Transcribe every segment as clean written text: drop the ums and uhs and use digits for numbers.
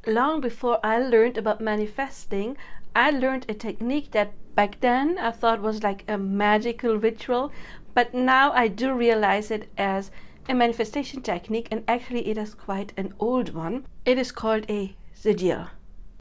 long before I learned about manifesting, I learned a technique that back then I thought was like a magical ritual, but now I do realize it as a manifestation technique, and actually it is quite an old one. It is called a sigil.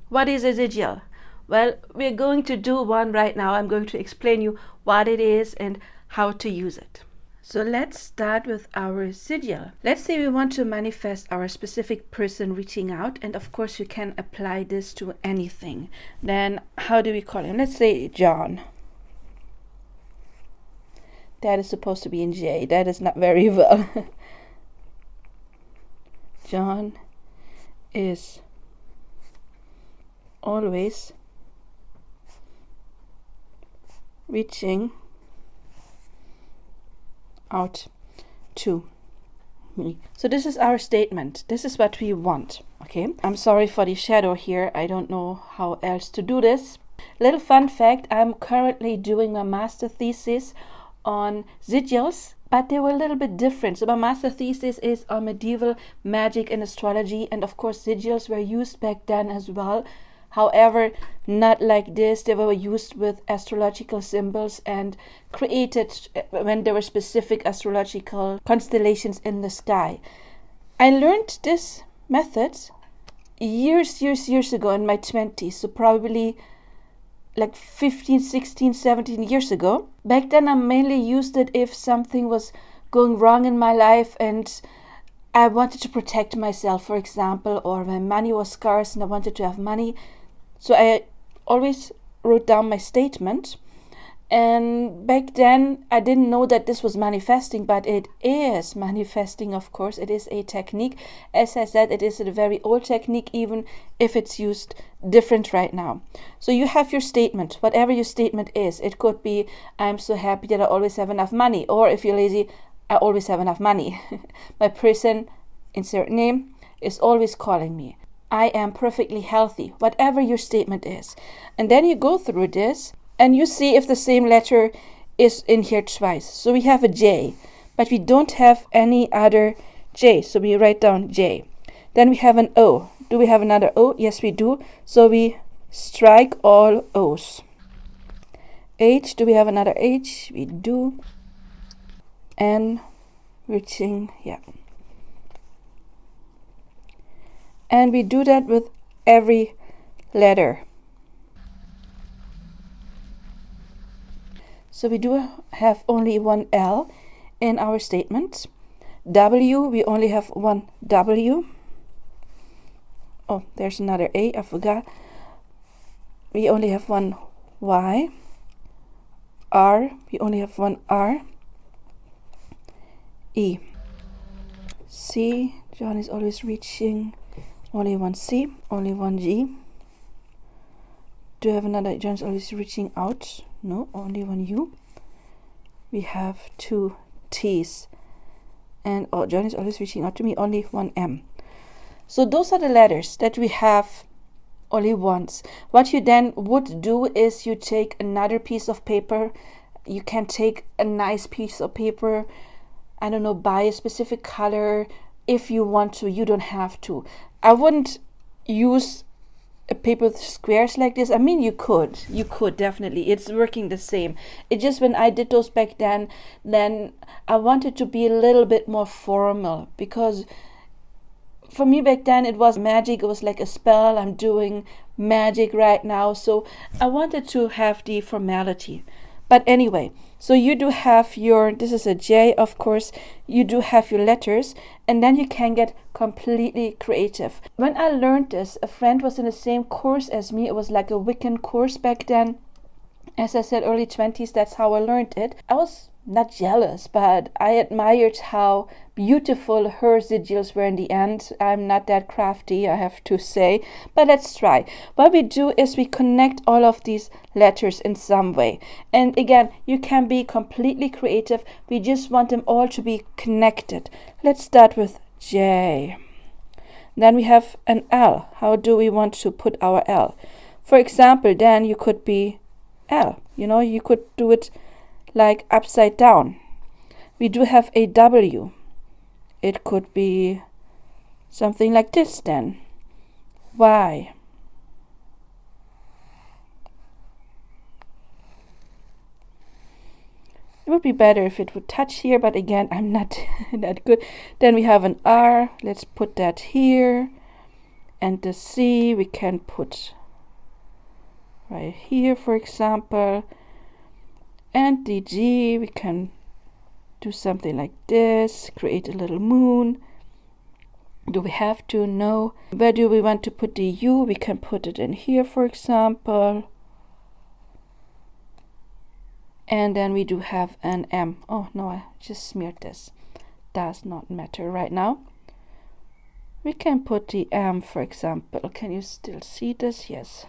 What is a sigil? Well, we're going to do one right now. I'm going to explain you what it is and how to use it. So let's start with our sigil. Let's say we want to manifest our specific person reaching out, and of course you can apply this to anything. Then how do we call him? Let's say John. That is supposed to be in J. That is not very well. John is always reaching out to me. So this is our statement. This is what we want. Okay, I'm sorry for the shadow here. I don't know how else to do this. Little fun fact, I'm currently doing my master thesis on sigils, but they were a little bit different. So my master thesis is on medieval magic and astrology, and of course sigils were used back then as well. However, not like this. They were used with astrological symbols and created when there were specific astrological constellations in the sky. I learned this method years ago in my 20s, so probably like 15, 16, 17 years ago. Back then I mainly used it if something was going wrong in my life and I wanted to protect myself, for example, or my money was scarce and I wanted to have money. So I always wrote down my statement, and back then I didn't know that this was manifesting, but it is manifesting, of course. It is a technique. As I said, it is a very old technique, even if it's used different right now. So you have your statement, whatever your statement is. It could be, I'm so happy that I always have enough money, or if you're lazy, I always have enough money. My person, insert name, is always calling me. I am perfectly healthy, whatever your statement is. And then you go through this and you see if the same letter is in here twice. So we have a J, but we don't have any other J. So we write down J. Then we have an O. Do we have another O? Yes, we do. So we strike all O's. H. Do we have another H? We do. N. Reaching, yeah. And we do that with every letter. So we do have only one L in our statement. W, we only have one W. Oh, there's another A, I forgot. We only have one Y. R, we only have one R. E. C, John is always reaching. Only one C, only one G. Do you have another? John's always reaching out. No, only one U. We have two T's. And oh, John is always reaching out to me. Only one M. So those are the letters that we have only once. What you then would do is you take another piece of paper. You can take a nice piece of paper. I don't know, buy a specific color. If you want to, you don't have to. I wouldn't use a paper with squares like this. I mean, you could definitely. It's working the same. It just, when I did those back then I wanted to be a little bit more formal, because for me back then it was magic. It was like a spell. I'm doing magic right now. So I wanted to have the formality. But anyway, so you do have your, this is a J, of course, you do have your letters, and then you can get completely creative. When I learned this, a friend was in the same course as me. It was like a Wiccan course back then. As I said, early 20s, that's how I learned it. I was not jealous, but I admired how beautiful her sigils were in the end. I'm not that crafty, I have to say, but let's try. What we do is we connect all of these letters in some way. And again, you can be completely creative. We just want them all to be connected. Let's start with J. Then we have an L. How do we want to put our L? For example, then you could be L. You could do it like upside down. We do have a W. It could be something like this then. Y. It would be better if it would touch here, but again, I'm not that good. Then we have an R. Let's put that here. And the C we can put right here, for example. And the G we can do something like this. Create a little moon. Do we have to? No. Where do we want to put the U? We can put it in here, for example. And then we do have an M. Oh no, I just smeared this. Does not matter right now. We can put the M, for example. Can you still see this? Yes.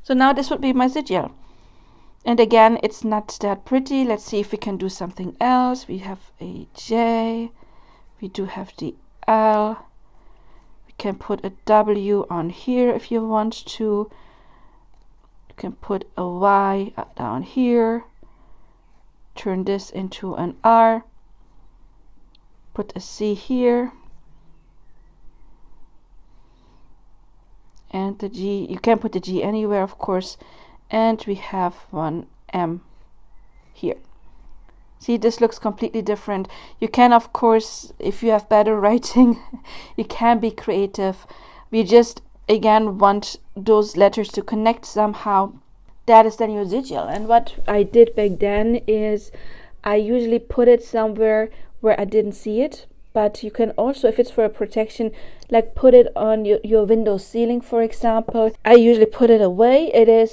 So now this would be my sigil. And again, it's not that pretty. Let's see if we can do something else. We have a J. We do have the L. We can put a W on here if you want to. You can put a Y down here. Turn this into an R. Put a C here. And the G, you can put the G anywhere, of course. And we have one M here. See, this looks completely different. You can, of course, if you have better writing, you can be creative. We just, again, want those letters to connect somehow. That is then your sigil. And what I did back then is I usually put it somewhere where I didn't see it. But you can also, if it's for a protection, like put it on your window ceiling, for example. I usually put it away.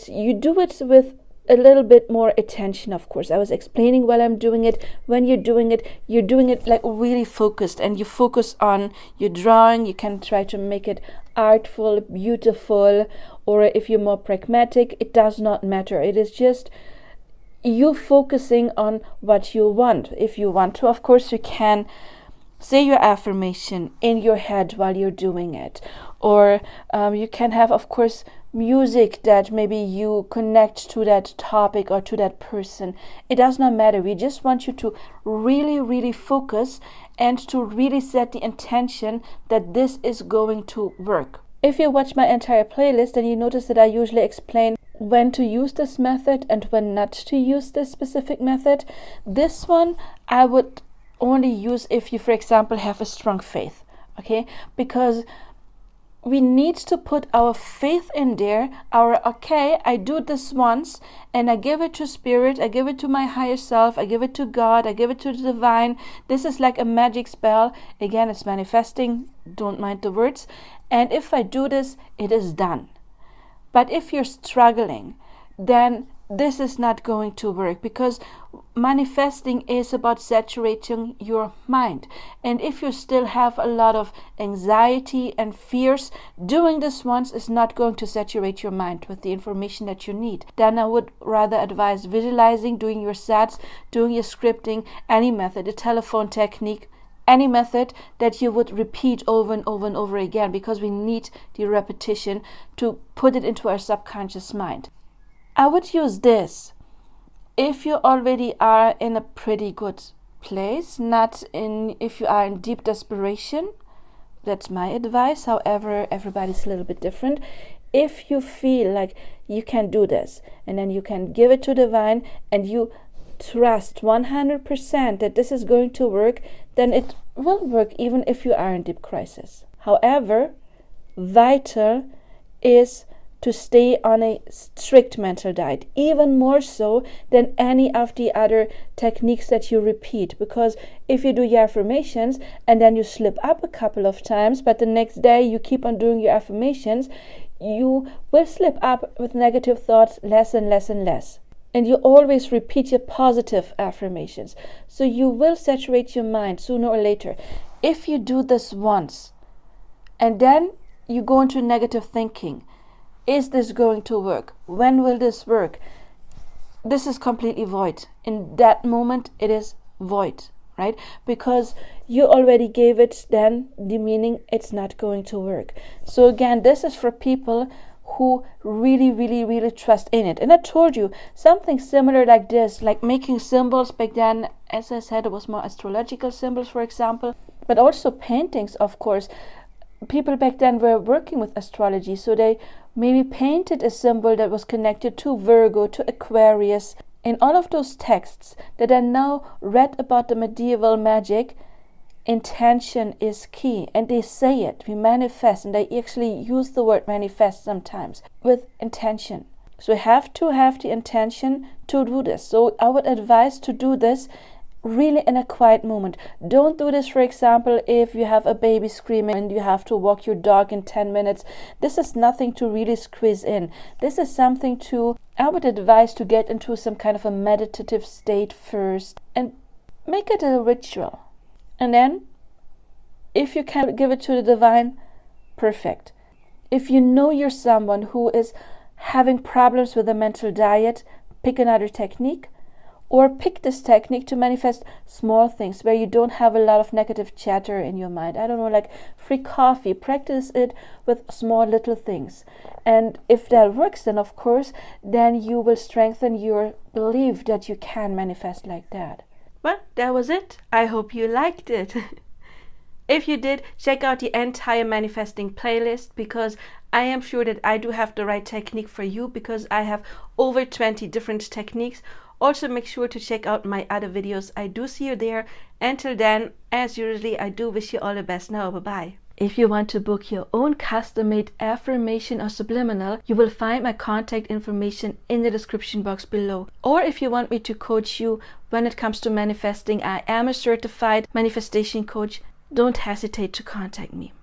You do it with a little bit more attention, of course. I was explaining while I'm doing it. When you're doing it like really focused, and you focus on your drawing. You can try to make it artful, beautiful, or if you're more pragmatic, it does not matter. It is just you focusing on what you want. If you want to, of course, you can say your affirmation in your head while you're doing it. Or you can have, of course, music that maybe you connect to that topic or to that person. It does not matter. We just want you to really, really focus and to really set the intention that this is going to work. If you watch my entire playlist, then you notice that I usually explain when to use this method and when not to use this specific method. This one I would only use if you, for example, have a strong faith, okay? Because we need to put our faith in there, okay, I do this once and I give it to spirit, I give it to my higher self, I give it to God, I give it to the divine. This is like a magic spell. Again, it's manifesting, don't mind the words. And if I do this, it is done. But if you're struggling, then this is not going to work, because manifesting is about saturating your mind. And if you still have a lot of anxiety and fears, doing this once is not going to saturate your mind with the information that you need. Then I would rather advise visualizing, doing your sets, doing your scripting, any method, a telephone technique, any method that you would repeat over and over and over again, because we need the repetition to put it into our subconscious mind. I would use this if you already are in a pretty good place, not if you are in deep desperation. That's my advice. However, everybody's a little bit different. If you feel like you can do this, and then you can give it to divine, and you trust 100% that this is going to work, then it will work even if you are in deep crisis. However, vital is to stay on a strict mental diet, even more so than any of the other techniques that you repeat. Because if you do your affirmations and then you slip up a couple of times, but the next day you keep on doing your affirmations, you will slip up with negative thoughts less and less and less. And you always repeat your positive affirmations. So you will saturate your mind sooner or later. If you do this once and then you go into negative thinking, is this going to work? When will this work? This is completely void. In that moment, it is void, right? Because you already gave it then the meaning it's not going to work. So again, this is for people who really, really, really trust in it. And I told you something similar like this, like making symbols back then. As I said, it was more astrological symbols, for example, but also paintings, of course. people back then were working with astrology, so they maybe painted a symbol that was connected to Virgo, to Aquarius. In all of those texts that are now read about the medieval magic, intention is key, and they say it. We manifest, and they actually use the word manifest sometimes with intention. So we have to have the intention to do this. So I would advise to do this really in a quiet moment. Don't do this, for example, if you have a baby screaming and you have to walk your dog in 10 minutes. This is nothing to really squeeze in. This is something to, I would advise to get into some kind of a meditative state first and make it a ritual. And then, if you can give it to the divine, perfect. If you know you're someone who is having problems with a mental diet, pick another technique. Or pick this technique to manifest small things where you don't have a lot of negative chatter in your mind. I don't know, like free coffee. Practice it with small little things. And if that works, then of course, then you will strengthen your belief that you can manifest like that. Well, that was it. I hope you liked it. If you did, check out the entire manifesting playlist, because I am sure that I do have the right technique for you, because I have over 20 different techniques. Also, make sure to check out my other videos. I do see you there. Until then, as usually, I do wish you all the best. Now, bye-bye. If you want to book your own custom-made affirmation or subliminal, you will find my contact information in the description box below. Or if you want me to coach you when it comes to manifesting, I am a certified manifestation coach. Don't hesitate to contact me.